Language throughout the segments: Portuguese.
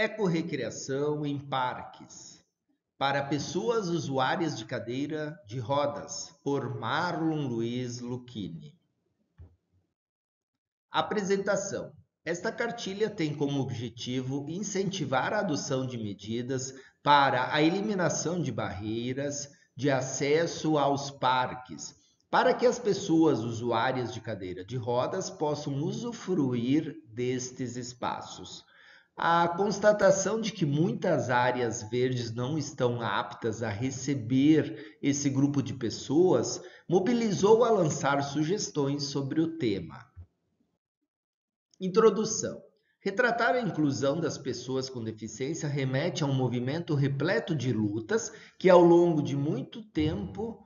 Ecorrecreação em parques para pessoas usuárias de cadeira de rodas, por Marlon Luiz Lucchini. Apresentação. Esta cartilha tem como objetivo incentivar a adoção de medidas para a eliminação de barreiras de acesso aos parques, para que as pessoas usuárias de cadeira de rodas possam usufruir destes espaços. A constatação de que muitas áreas verdes não estão aptas a receber esse grupo de pessoas mobilizou a lançar sugestões sobre o tema. Introdução. Retratar a inclusão das pessoas com deficiência remete a um movimento repleto de lutas que, ao longo de muito tempo,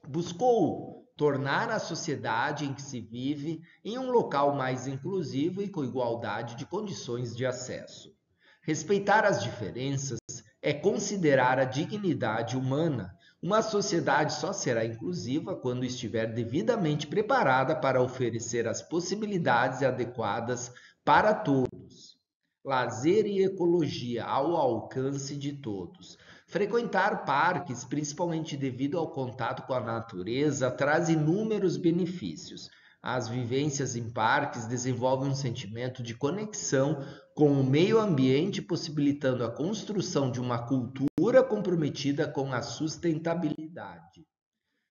buscou tornar a sociedade em que se vive em um local mais inclusivo e com igualdade de condições de acesso. Respeitar as diferenças é considerar a dignidade humana. Uma sociedade só será inclusiva quando estiver devidamente preparada para oferecer as possibilidades adequadas para todos. Lazer e ecologia ao alcance de todos. Frequentar parques, principalmente devido ao contato com a natureza, traz inúmeros benefícios. As vivências em parques desenvolvem um sentimento de conexão com o meio ambiente, possibilitando a construção de uma cultura comprometida com a sustentabilidade.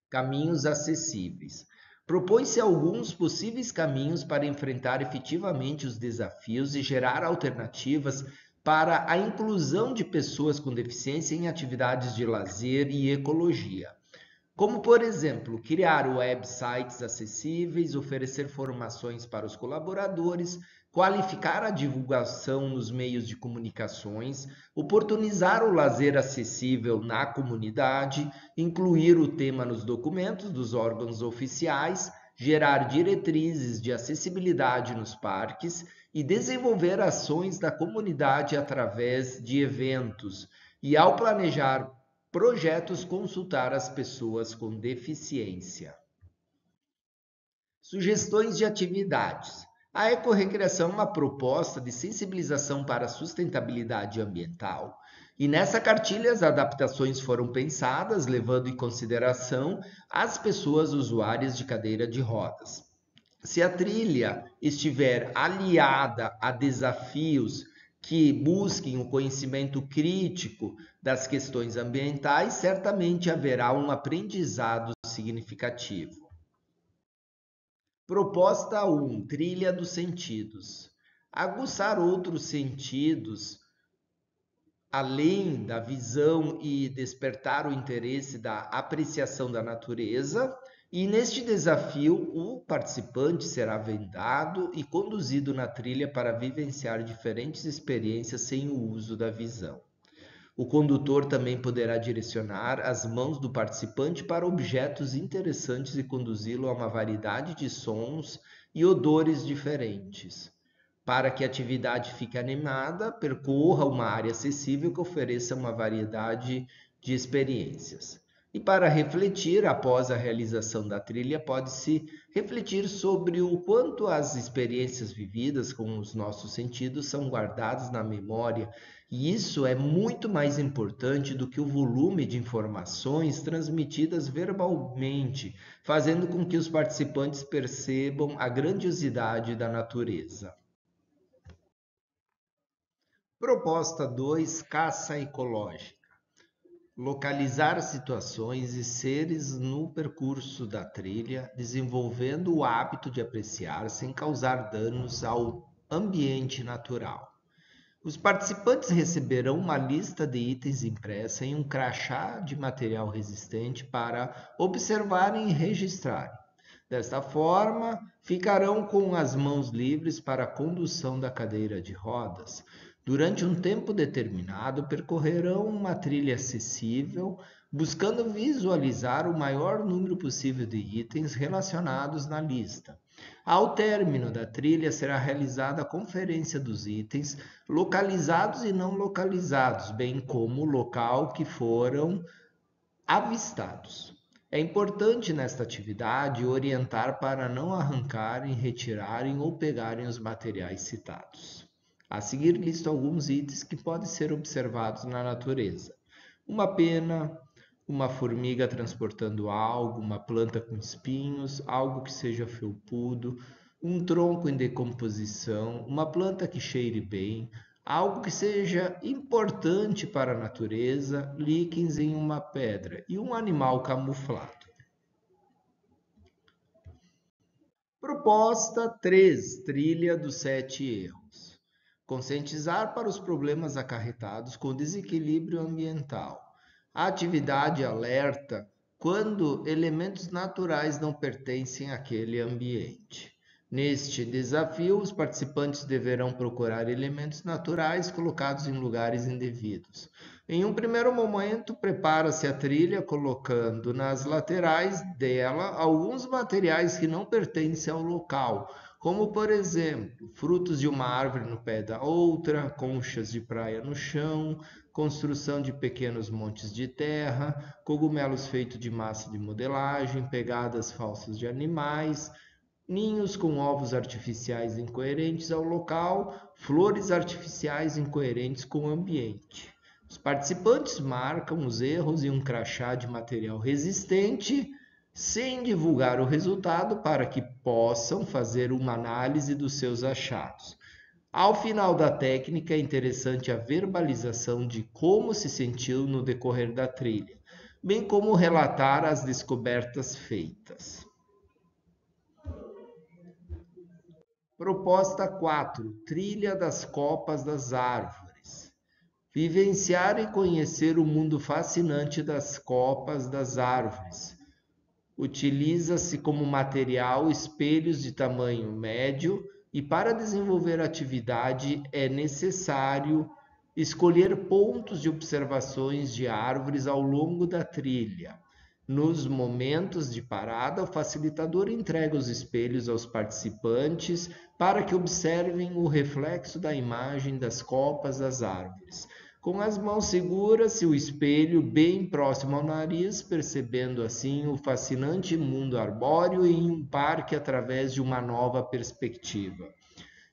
Caminhos acessíveis. Propõe-se alguns possíveis caminhos para enfrentar efetivamente os desafios e gerar alternativas para a inclusão de pessoas com deficiência em atividades de lazer e ecologia. Como, por exemplo, criar websites acessíveis, oferecer formações para os colaboradores, qualificar a divulgação nos meios de comunicações, oportunizar o lazer acessível na comunidade, incluir o tema nos documentos dos órgãos oficiais, gerar diretrizes de acessibilidade nos parques e desenvolver ações da comunidade através de eventos. E ao planejar projetos, consultar as pessoas com deficiência. Sugestões de atividades. A ecorrecreação é uma proposta de sensibilização para a sustentabilidade ambiental. E nessa cartilha as adaptações foram pensadas levando em consideração as pessoas usuárias de cadeira de rodas. Se a trilha estiver aliada a desafios que busquem o conhecimento crítico das questões ambientais, certamente haverá um aprendizado significativo. Proposta 1. Trilha dos sentidos. Aguçar outros sentidos, além da visão e despertar o interesse da apreciação da natureza. E neste desafio, o participante será vendado e conduzido na trilha para vivenciar diferentes experiências sem o uso da visão. O condutor também poderá direcionar as mãos do participante para objetos interessantes e conduzi-lo a uma variedade de sons e odores diferentes. Para que a atividade fique animada, percorra uma área acessível que ofereça uma variedade de experiências. E para refletir, após a realização da trilha, pode-se refletir sobre o quanto as experiências vividas com os nossos sentidos são guardadas na memória, e isso é muito mais importante do que o volume de informações transmitidas verbalmente, fazendo com que os participantes percebam a grandiosidade da natureza. Proposta 2. Caça ecológica. Localizar situações e seres no percurso da trilha, desenvolvendo o hábito de apreciar sem causar danos ao ambiente natural. Os participantes receberão uma lista de itens impressa em um crachá de material resistente para observarem e registrarem. Desta forma, ficarão com as mãos livres para a condução da cadeira de rodas. Durante um tempo determinado, percorrerão uma trilha acessível, buscando visualizar o maior número possível de itens relacionados na lista. Ao término da trilha, será realizada a conferência dos itens localizados e não localizados, bem como o local que foram avistados. É importante nesta atividade orientar para não arrancarem, retirarem ou pegarem os materiais citados. A seguir listo alguns itens que podem ser observados na natureza. Uma pena, uma formiga transportando algo, uma planta com espinhos, algo que seja felpudo, um tronco em decomposição, uma planta que cheire bem, algo que seja importante para a natureza, líquens em uma pedra e um animal camuflado. Proposta 3, trilha dos 7 erros. Conscientizar para os problemas acarretados com desequilíbrio ambiental. A atividade alerta quando elementos naturais não pertencem àquele ambiente. Neste desafio, os participantes deverão procurar elementos naturais colocados em lugares indevidos. Em um primeiro momento, prepara-se a trilha colocando nas laterais dela alguns materiais que não pertencem ao local, como por exemplo, frutos de uma árvore no pé da outra, conchas de praia no chão, construção de pequenos montes de terra, cogumelos feitos de massa de modelagem, pegadas falsas de animais, ninhos com ovos artificiais incoerentes ao local, flores artificiais incoerentes com o ambiente. Os participantes marcam os erros em um crachá de material resistente, sem divulgar o resultado para que possam fazer uma análise dos seus achados. Ao final da técnica, é interessante a verbalização de como se sentiu no decorrer da trilha, bem como relatar as descobertas feitas. Proposta 4, trilha das copas das árvores. Vivenciar e conhecer o mundo fascinante das copas das árvores. Utiliza-se como material espelhos de tamanho médio e para desenvolver a atividade é necessário escolher pontos de observações de árvores ao longo da trilha. Nos momentos de parada, o facilitador entrega os espelhos aos participantes para que observem o reflexo da imagem das copas das árvores. Com as mãos seguras-se o espelho bem próximo ao nariz, percebendo assim o fascinante mundo arbóreo em um parque através de uma nova perspectiva.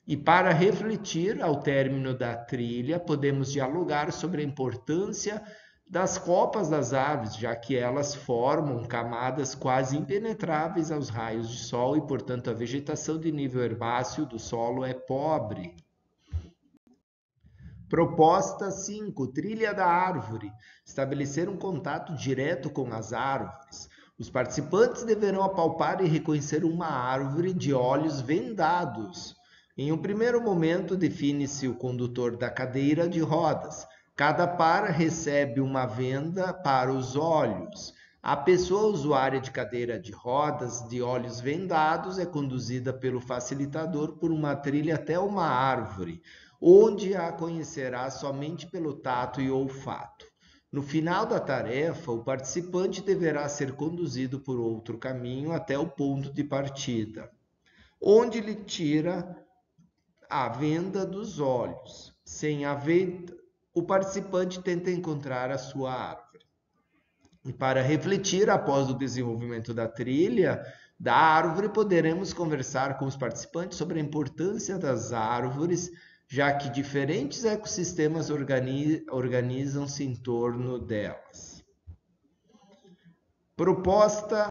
E para refletir, ao término da trilha, podemos dialogar sobre a importância das copas das árvores, já que elas formam camadas quase impenetráveis aos raios de sol e, portanto, a vegetação de nível herbáceo do solo é pobre. Proposta 5, trilha da árvore. Estabelecer um contato direto com as árvores. Os participantes deverão apalpar e reconhecer uma árvore de olhos vendados. Em um primeiro momento, define-se o condutor da cadeira de rodas. Cada par recebe uma venda para os olhos. A pessoa usuária de cadeira de rodas de olhos vendados é conduzida pelo facilitador por uma trilha até uma árvore, onde a conhecerá somente pelo tato e olfato. No final da tarefa, o participante deverá ser conduzido por outro caminho até o ponto de partida, onde lhe tira a venda dos olhos. Sem a venda, o participante tenta encontrar a sua árvore. E para refletir após o desenvolvimento da trilha da árvore, poderemos conversar com os participantes sobre a importância das árvores, já que diferentes ecossistemas organizam-se em torno delas. Proposta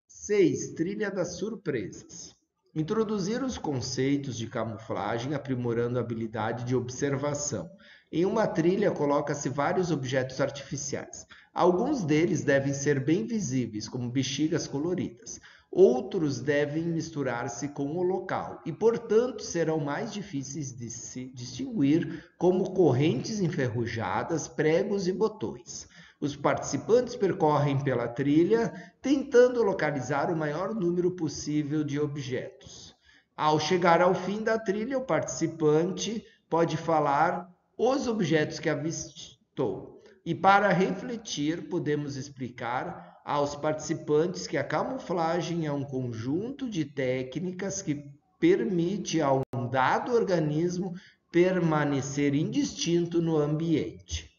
6, trilha das surpresas. Introduzir os conceitos de camuflagem, aprimorando a habilidade de observação. Em uma trilha, coloca-se vários objetos artificiais. Alguns deles devem ser bem visíveis, como bexigas coloridas. Outros devem misturar-se com o local e, portanto, serão mais difíceis de se distinguir, como correntes enferrujadas, pregos e botões. Os participantes percorrem pela trilha, tentando localizar o maior número possível de objetos. Ao chegar ao fim da trilha, o participante pode falar os objetos que avistou. E para refletir, podemos explicar aos participantes que a camuflagem é um conjunto de técnicas que permite a um dado organismo permanecer indistinto no ambiente.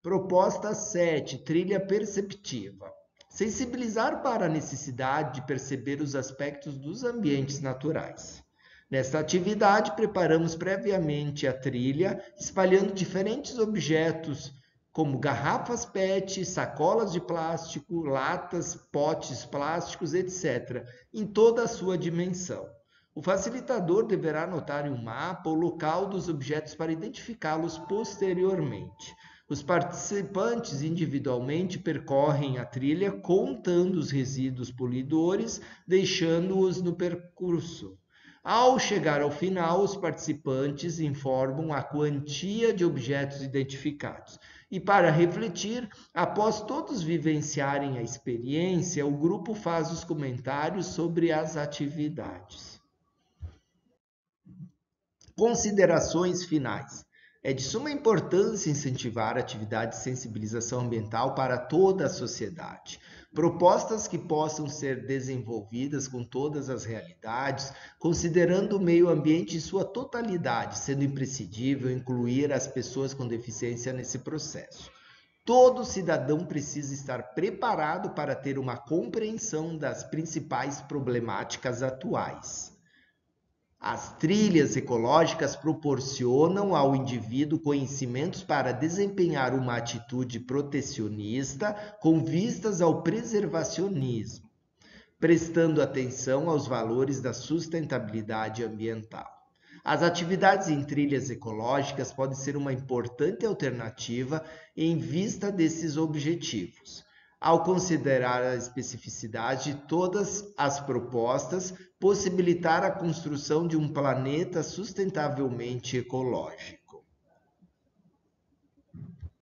Proposta 7, trilha perceptiva. Sensibilizar para a necessidade de perceber os aspectos dos ambientes naturais. Nesta atividade, preparamos previamente a trilha, espalhando diferentes objetos, como garrafas PET, sacolas de plástico, latas, potes plásticos, etc., em toda a sua dimensão. O facilitador deverá anotar em um mapa o local dos objetos para identificá-los posteriormente. Os participantes individualmente percorrem a trilha contando os resíduos poluidores, deixando-os no percurso. Ao chegar ao final, os participantes informam a quantia de objetos identificados. E para refletir, após todos vivenciarem a experiência, o grupo faz os comentários sobre as atividades. Considerações finais. É de suma importância incentivar atividades de sensibilização ambiental para toda a sociedade. Propostas que possam ser desenvolvidas com todas as realidades, considerando o meio ambiente em sua totalidade, sendo imprescindível incluir as pessoas com deficiência nesse processo. Todo cidadão precisa estar preparado para ter uma compreensão das principais problemáticas atuais. As trilhas ecológicas proporcionam ao indivíduo conhecimentos para desempenhar uma atitude protecionista com vistas ao preservacionismo, prestando atenção aos valores da sustentabilidade ambiental. As atividades em trilhas ecológicas podem ser uma importante alternativa em vista desses objetivos. Ao considerar a especificidade de todas as propostas, possibilitar a construção de um planeta sustentavelmente ecológico.